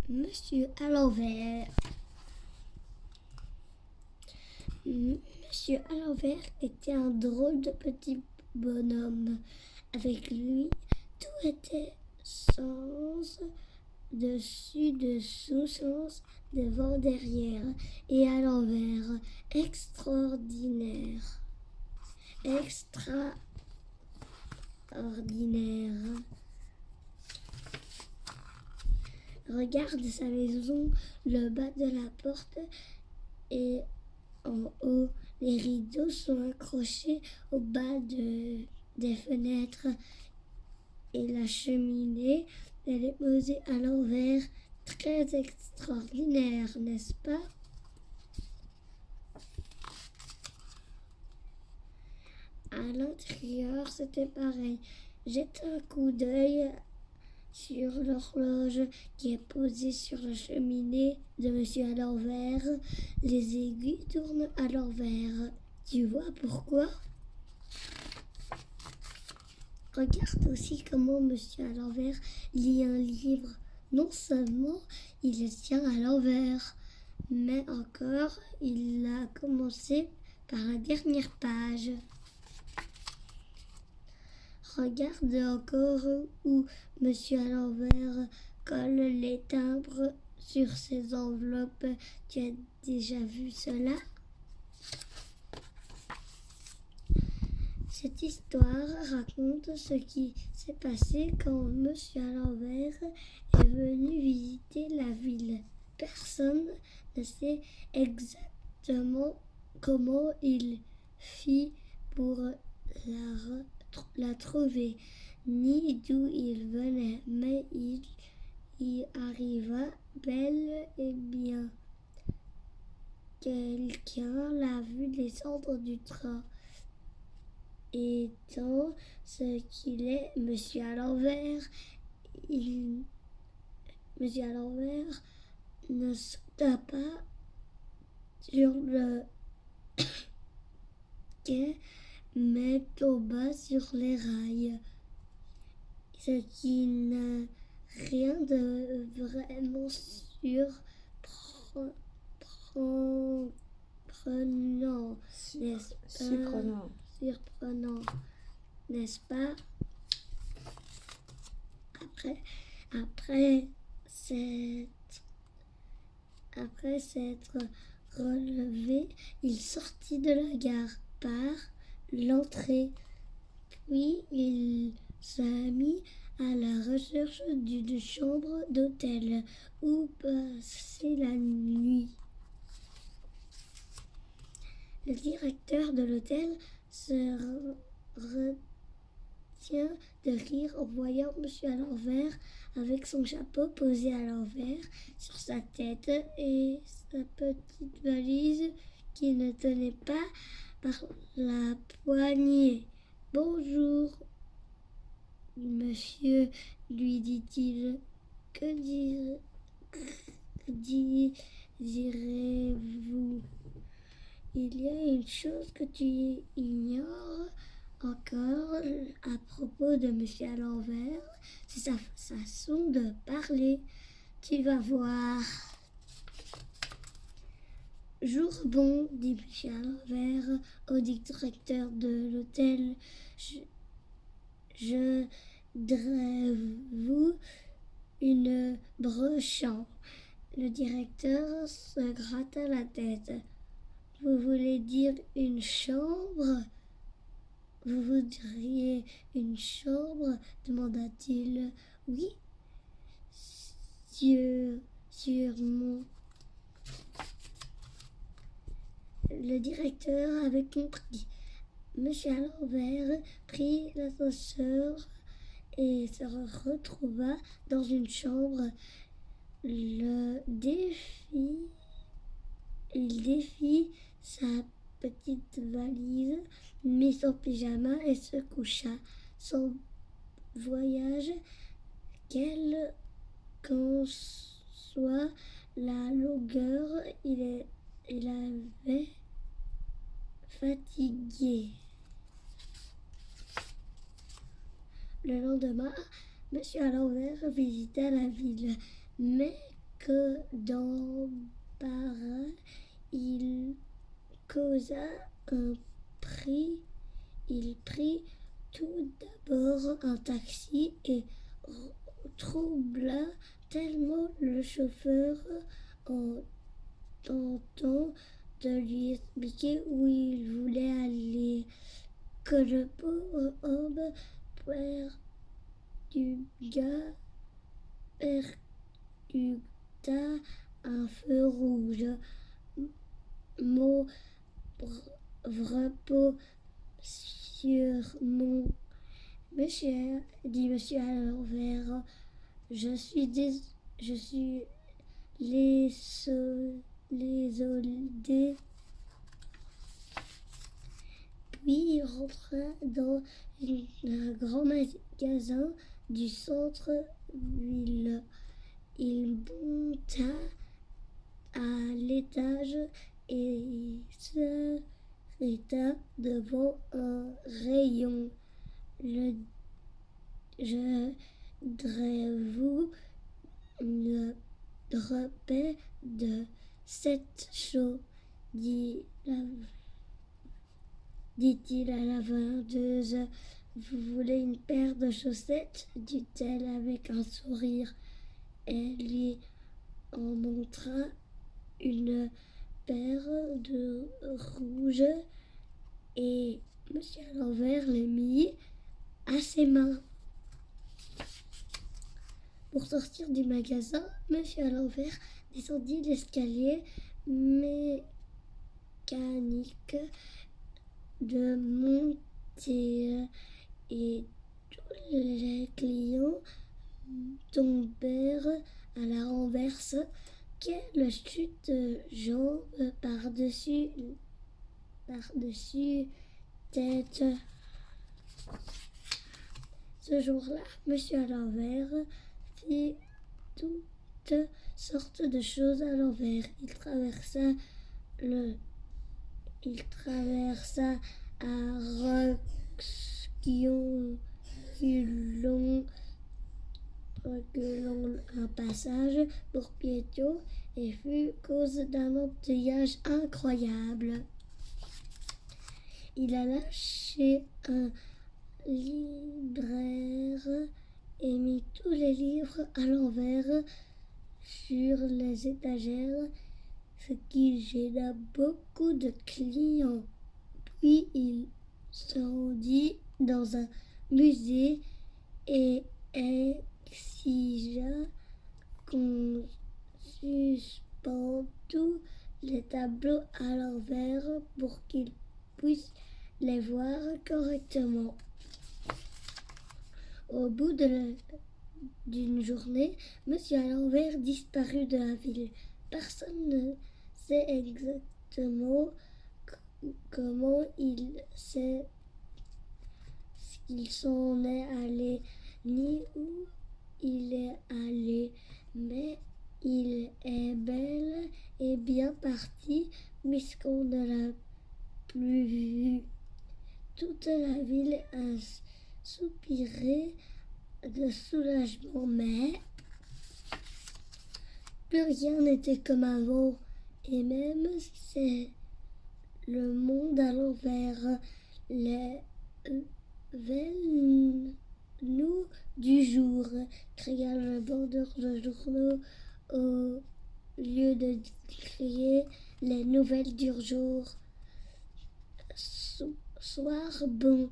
Monsieur à l'envers. Monsieur à l'envers était un drôle de petit bonhomme. Avec lui, tout était sens dessus, dessous, sens devant, derrière et à l'envers. Extraordinaire. Extraordinaire. Regarde sa maison, le bas de la porte et en haut. Les rideaux sont accrochés au bas des fenêtres et la cheminée, elle est posée à l'envers. Très extraordinaire, n'est-ce pas? À l'intérieur, c'était pareil. Jette un coup d'œil sur l'horloge qui est posée sur la cheminée de Monsieur à l'envers. Les aiguilles tournent à l'envers. Tu vois pourquoi? Regarde aussi comment Monsieur à l'envers lit un livre. Non seulement il le tient à l'envers, mais encore il a commencé par la dernière page. Regarde encore où Monsieur à l'envers colle les timbres sur ses enveloppes. Tu as déjà vu cela? Cette histoire raconte ce qui s'est passé quand Monsieur à l'envers est venu visiter la ville. Personne ne sait exactement comment il fit pour la trouver, ni d'où il venait, mais il y arriva bel et bien. Quelqu'un l'a vu descendre du train. Étant ce qu'il est, Monsieur à l'envers, Monsieur à l'envers ne sauta pas sur le quai, mais tomba sur les rails, ce qui n'a rien de vraiment surprenant, n'est-ce pas? Surprenant, n'est-ce pas? Après s'être relevé, il sortit de la gare par l'entrée, puis il se mit à la recherche d'une chambre d'hôtel où passer la nuit. Le directeur de l'hôtel se retient de rire en voyant Monsieur à l'envers avec son chapeau posé à l'envers sur sa tête et sa petite valise qui ne tenait pas par la poignée. « Bonjour, monsieur, lui dit-il. Que désirez-vous? Il y a une chose que tu ignores encore à propos de Monsieur à l'envers, c'est sa façon de parler. Tu vas voir. » « Jour bon, dit Monsieur à l'envers au directeur de l'hôtel. Je voudrais-vous une brochant. » Le directeur se gratta la tête. « Vous voulez dire une chambre? Vous voudriez une chambre? Demanda-t-il. « Oui, sûrement. » Le directeur avait compris. Monsieur à l'envers prit l'ascenseur et se retrouva dans une chambre. Il défit sa petite valise, mit son pyjama et se coucha. Son voyage, quelle qu'en soit la longueur, il avait fatigué. Le lendemain, Monsieur à l'envers visita la ville, mais que d'embarras, il causa un prix. Il prit tout d'abord un taxi et troubla tellement le chauffeur en tentant de lui expliquer où il voulait aller que le pauvre homme perduta un feu rouge. Mon repos sur mon monsieur, dit monsieur à l'envers, je suis désolé. Puis il rentra dans un grand magasin du centre-ville. Il monta à l'étage et s'arrêta devant un rayon. Je voudrais une dropée de 7 chauds, dit-il à la vendeuse. Vous voulez une paire de chaussettes, dit-elle avec un sourire. Elle lui en montra une paire de rouges et monsieur à l'envers les mit à ses mains. Pour sortir du magasin, monsieur à l'envers descendit l'escalier mécanique de monter et tous les clients tombèrent à la renverse. Quelle chute de jambes par-dessus tête. Ce jour-là, monsieur à l'envers fit toutes sortes de choses à l'envers. Il traversa à reculant un passage pour piétons et fut cause d'un embouteillage incroyable. Il alla chez un libraire et mit tous les livres à l'envers sur les étagères, ce qui gêna beaucoup de clients. Puis il se rendit dans un musée et exigea qu'on suspende tous les tableaux à l'envers pour qu'il puisse les voir correctement. Au bout d'une journée, monsieur à l'envers disparut de la ville. Personne ne sait exactement comment il s'en est allé, ni où il est allé, mais il est bel et bien parti puisqu'on ne l'a plus vu. Toute la ville a soupiré de soulagement, mais plus rien n'était comme avant, et même si c'est le monde à l'envers, les nous du jour, cria le vendeur de journaux au lieu de crier les nouvelles du jour. Soir bon,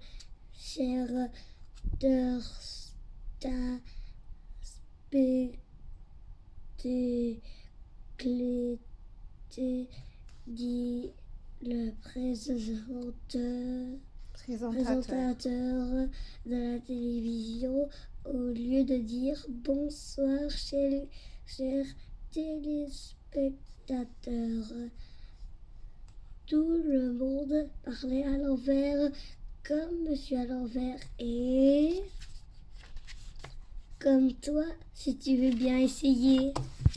cher spectateur, dit le présentateur de la télévision au lieu de dire bonsoir chers téléspectateurs. Tout le monde parlait à l'envers comme monsieur à l'envers et comme toi si tu veux bien essayer.